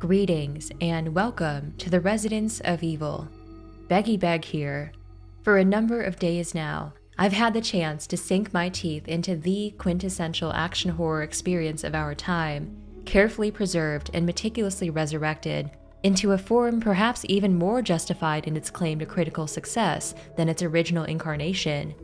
Greetings and welcome to the Residence of Evil. Beggy Beg here. For a number of days now, I've had the chance to sink my teeth into the quintessential action horror experience of our time, carefully preserved and meticulously resurrected into a form perhaps even more justified in its claim to critical success than its original incarnation,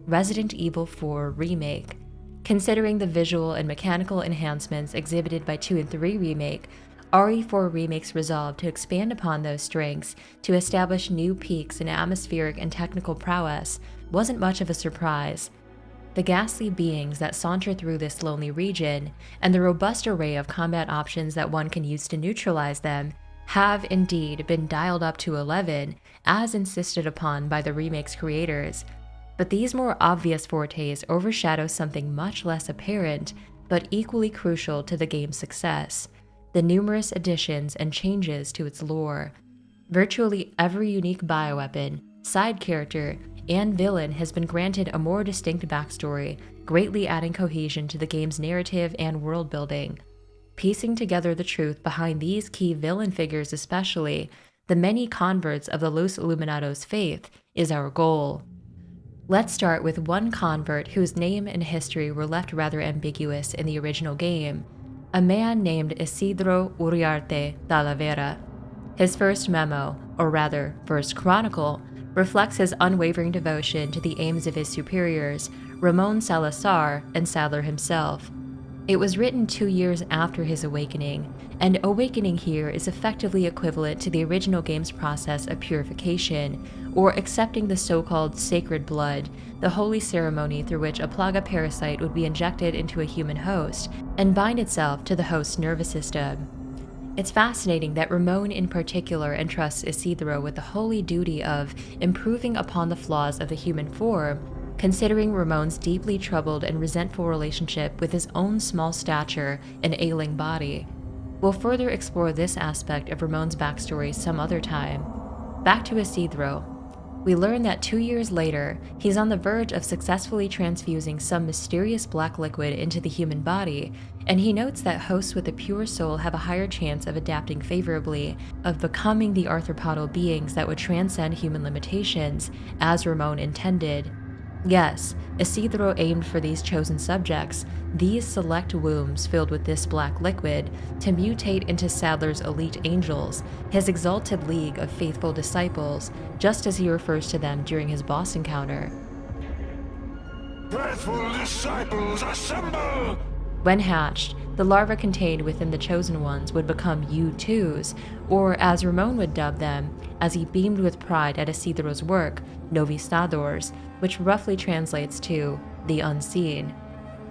Resident Evil 4 Remake. Considering the visual and mechanical enhancements exhibited by 2 and 3 Remake, RE4 Remake's resolve to expand upon those strengths to establish new peaks in atmospheric and technical prowess wasn't much of a surprise. The ghastly beings that saunter through this lonely region, and the robust array of combat options that one can use to neutralize them, have indeed been dialed up to 11, as insisted upon by the remake's creators. But these more obvious fortes overshadow something much less apparent, but equally crucial to the game's success: the numerous additions and changes to its lore. Virtually every unique bioweapon, side character, and villain has been granted a more distinct backstory, greatly adding cohesion to the game's narrative and world building. Piecing together the truth behind these key villain figures, especially the many converts of the Los Illuminados' faith, is our goal. Let's start with one convert whose name and history were left rather ambiguous in the original game: a man named Isidro Uriarte Talavera. His first memo, or rather first chronicle, reflects his unwavering devotion to the aims of his superiors, Ramon Salazar and Sadler himself. It was written 2 years after his awakening, and awakening here is effectively equivalent to the original game's process of purification, or accepting the so-called sacred blood, the holy ceremony through which a plaga parasite would be injected into a human host and bind itself to the host's nervous system. It's fascinating that Ramon in particular entrusts Isidro with the holy duty of improving upon the flaws of the human form, considering Ramon's deeply troubled and resentful relationship with his own small stature and ailing body. We'll further explore this aspect of Ramon's backstory some other time. Back to Isidro. We learn that 2 years later, he's on the verge of successfully transfusing some mysterious black liquid into the human body, and he notes that hosts with a pure soul have a higher chance of adapting favorably, of becoming the arthropodal beings that would transcend human limitations, as Ramon intended. Yes, Isidro aimed for these chosen subjects, these select wombs filled with this black liquid, to mutate into Sadler's elite angels, his exalted league of faithful disciples, just as he refers to them during his boss encounter. Faithful disciples, assemble! When hatched, the larvae contained within the chosen ones would become U2s, or as Ramon would dub them, as he beamed with pride at Isidro's work, Novistadors, which roughly translates to the unseen.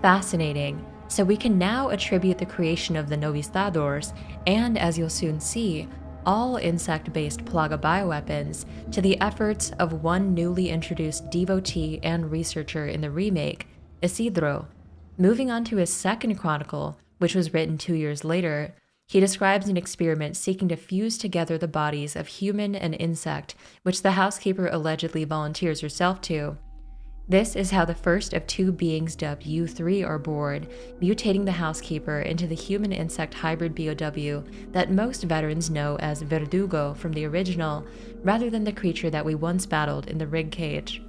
Fascinating. So we can now attribute the creation of the Novistadors, and as you'll soon see, all insect-based plaga bioweapons, to the efforts of one newly introduced devotee and researcher in the remake, Isidro. Moving on to his second chronicle, which was written 2 years later, he describes an experiment seeking to fuse together the bodies of human and insect, which the housekeeper allegedly volunteers herself to. This is how the first of 2 beings dubbed U3 are born, mutating the housekeeper into the human-insect hybrid BOW that most veterans know as Verdugo from the original, rather than the creature that we once battled in the rig cage.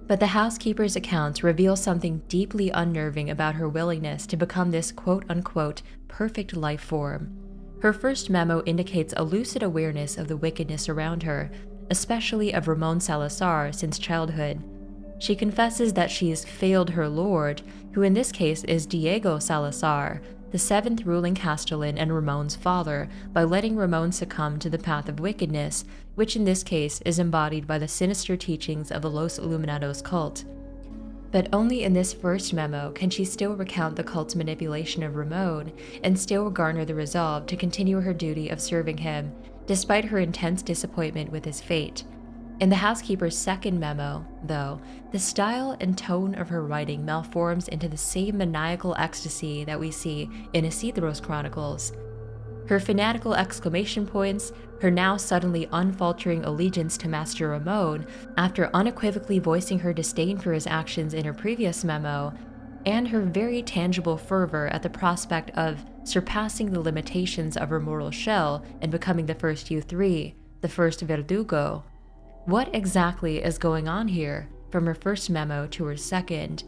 But the housekeeper's accounts reveal something deeply unnerving about her willingness to become this quote-unquote perfect life form. Her first memo indicates a lucid awareness of the wickedness around her, especially of Ramon Salazar since childhood. She confesses that she's failed her lord, who in this case is Diego Salazar, the 7th ruling Castellan and Ramon's father, by letting Ramon succumb to the path of wickedness, which in this case is embodied by the sinister teachings of the Los Illuminados cult. But only in this first memo can she still recount the cult's manipulation of Ramon, and still garner the resolve to continue her duty of serving him, despite her intense disappointment with his fate. In the housekeeper's second memo, though, the style and tone of her writing malforms into the same maniacal ecstasy that we see in Isidro's chronicles. Her fanatical exclamation points, her now suddenly unfaltering allegiance to Master Ramon after unequivocally voicing her disdain for his actions in her previous memo, and her very tangible fervor at the prospect of surpassing the limitations of her mortal shell and becoming the first U3, the first Verdugo. What exactly is going on here, from her first memo to her second?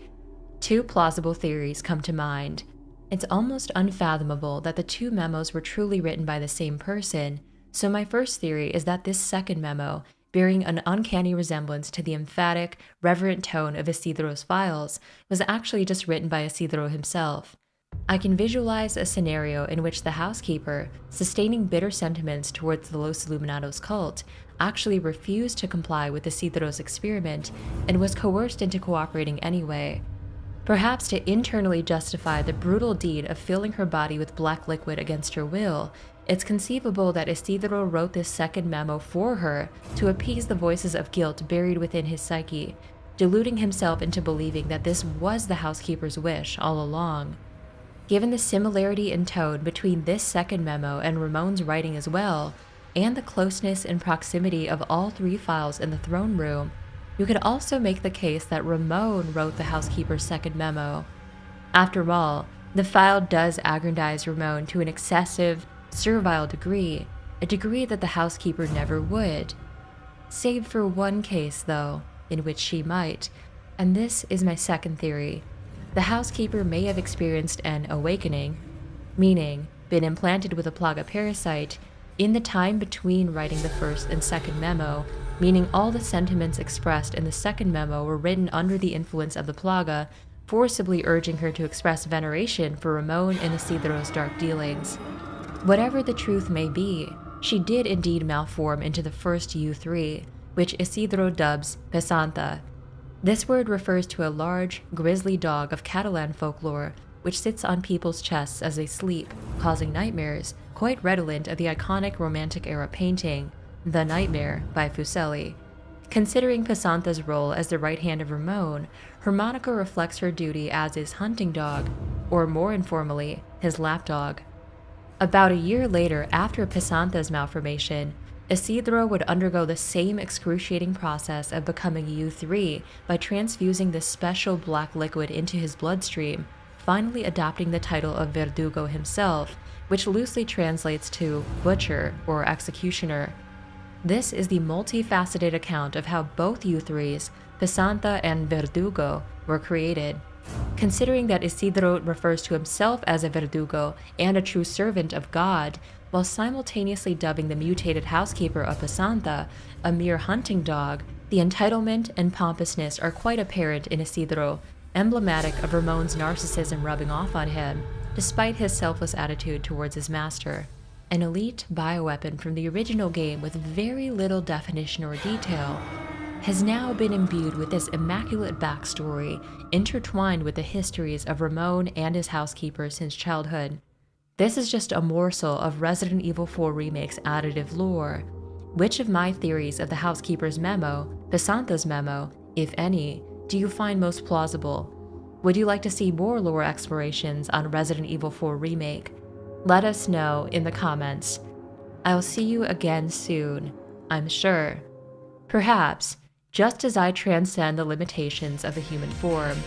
Two plausible theories come to mind. It's almost unfathomable that the two memos were truly written by the same person, so my first theory is that this second memo, bearing an uncanny resemblance to the emphatic, reverent tone of Isidro's files, was actually just written by Isidro himself. I can visualize a scenario in which the housekeeper, sustaining bitter sentiments towards the Los Illuminados cult, actually refused to comply with Isidro's experiment and was coerced into cooperating anyway. Perhaps to internally justify the brutal deed of filling her body with black liquid against her will, it's conceivable that Isidro wrote this second memo for her to appease the voices of guilt buried within his psyche, deluding himself into believing that this was the housekeeper's wish all along. Given the similarity in tone between this second memo and Ramon's writing as well, and the closeness and proximity of all three files in the throne room, you could also make the case that Ramon wrote the housekeeper's second memo. After all, the file does aggrandize Ramon to an excessive, servile degree, a degree that the housekeeper never would. Save for one case, though, in which she might, and this is my second theory. The housekeeper may have experienced an awakening, meaning been implanted with a plaga parasite, in the time between writing the first and second memo, meaning all the sentiments expressed in the second memo were written under the influence of the plaga, forcibly urging her to express veneration for Ramon and Isidro's dark dealings. Whatever the truth may be, she did indeed malform into the first U3, which Isidro dubs Pesanta. This word refers to a large, grisly dog of Catalan folklore, which sits on people's chests as they sleep, causing nightmares, quite redolent of the iconic Romantic-era painting, The Nightmare by Fuseli. Considering Pesanta's role as the right hand of Ramon, her moniker reflects her duty as his hunting dog, or more informally, his lapdog. About a year later, after Pesanta's malformation, Isidro would undergo the same excruciating process of becoming U3 by transfusing this special black liquid into his bloodstream, finally adopting the title of Verdugo himself, which loosely translates to butcher or executioner. This is the multifaceted account of how both U3s, Pesanta and Verdugo, were created. Considering that Isidro refers to himself as a Verdugo and a true servant of God, while simultaneously dubbing the mutated housekeeper of Pesanta a mere hunting dog, the entitlement and pompousness are quite apparent in Isidro, emblematic of Ramon's narcissism rubbing off on him, despite his selfless attitude towards his master. An elite bioweapon from the original game with very little definition or detail has now been imbued with this immaculate backstory intertwined with the histories of Ramon and his housekeeper since childhood. This is just a morsel of Resident Evil 4 Remake's additive lore. Which of my theories of the housekeeper's memo, Pesanta's memo, if any, do you find most plausible? Would you like to see more lore explorations on Resident Evil 4 Remake? Let us know in the comments. I'll see you again soon, I'm sure. Perhaps, just as I transcend the limitations of the human form,